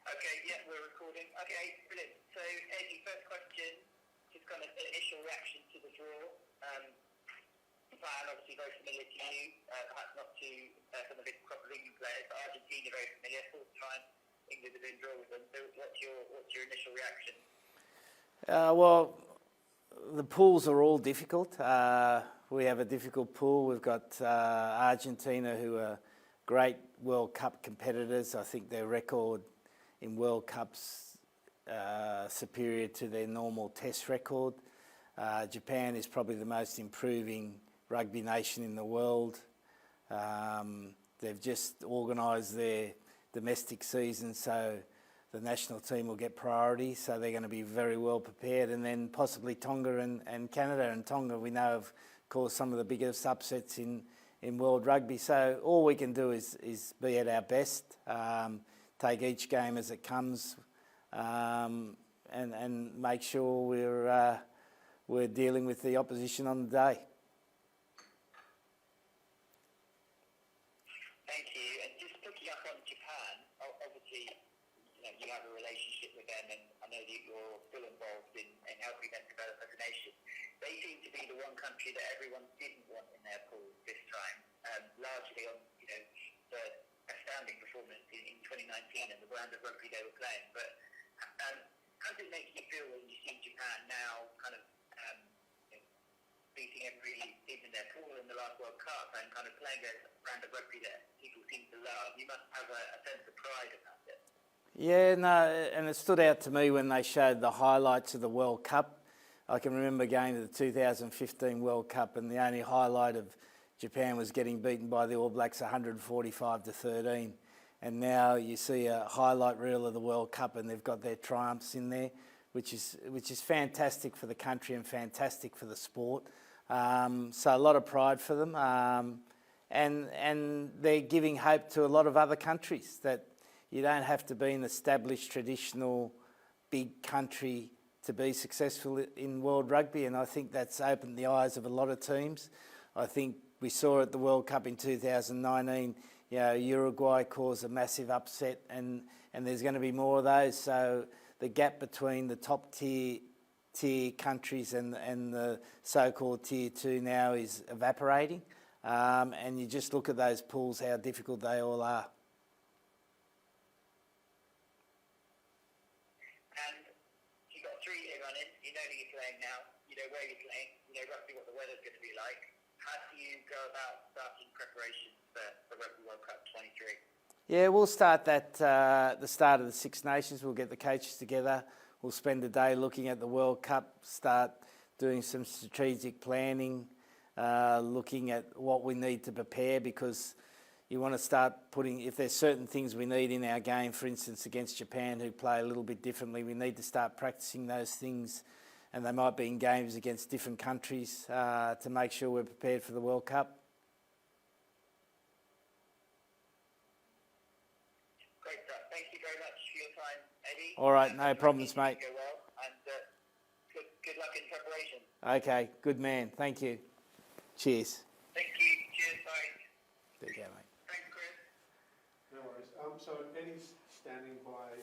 Okay, yeah, we're recording. Okay, brilliant. So, Eddie, first question, just kind of initial reaction to the draw. Japan, obviously very familiar to you, perhaps not to some of the proper England players, but Argentina very familiar. Fourth time England have been draw with them. So, what's your initial reaction? Well, the pools are all difficult. We have a difficult pool. We've got Argentina, who are great World Cup competitors. I think their record in World Cups superior to their normal Test record. Japan is probably the most improving rugby nation in the world. They've just organised their domestic season, so the national team will get priority, so they're going to be very well prepared. And then possibly Tonga and Canada. And Tonga, we know, have caused some of the biggest upsets in world rugby. So all we can do is be at our best, take each game as it comes, and make sure we're dealing with the opposition on the day. Thank you. And just picking up on Japan, obviously, you have a relationship with them, and I know that you're still involved in helping them develop as a nation. They seem to be the one country that everyone didn't want in their pool this time, largely on the astounding performance in 2019 and the brand of rugby they were playing. But how does it make you feel when you see Japan now kind of beating every team in their pool in the last World Cup and kind of playing a brand of rugby that people seem to love? You must have a sense of pride about it. Yeah, no, and it stood out to me when they showed the highlights of the World Cup. I can remember going to the 2015 World Cup, and the only highlight of Japan was getting beaten by the All Blacks 145-13. And now you see a highlight reel of the World Cup, and they've got their triumphs in there, which is fantastic for the country and fantastic for the sport. So a lot of pride for them, and they're giving hope to a lot of other countries that you don't have to be an established, traditional, big country to be successful in world rugby. And I think that's opened the eyes of a lot of teams. I think we saw at the World Cup in 2019, Uruguay caused a massive upset, and there's going to be more of those. So the gap between the top tier countries and the so-called tier 2 now is evaporating. And you just look at those pools, how difficult they all are. And you've got 3 years running, you know who you're playing now, you know where you're playing, you know roughly what the weather's going to be like. How do you go about starting preparations for Rugby World Cup 23? Yeah, we'll start that the start of the Six Nations. We'll get the coaches together. We'll spend a day looking at the World Cup, start doing some strategic planning, looking at what we need to prepare, because you want to start putting, if there's certain things we need in our game, for instance, against Japan, who play a little bit differently, we need to start practicing those things. And they might be in games against different countries to make sure we're prepared for the World Cup. Great stuff. Thank you very much for your time, Eddie. All right, no problems, mate. Go well, and good luck in preparation. Okay, good man. Thank you. Cheers. Thank you. Cheers, bye. There you go, mate. Thanks, Chris. No worries. So Eddie's standing by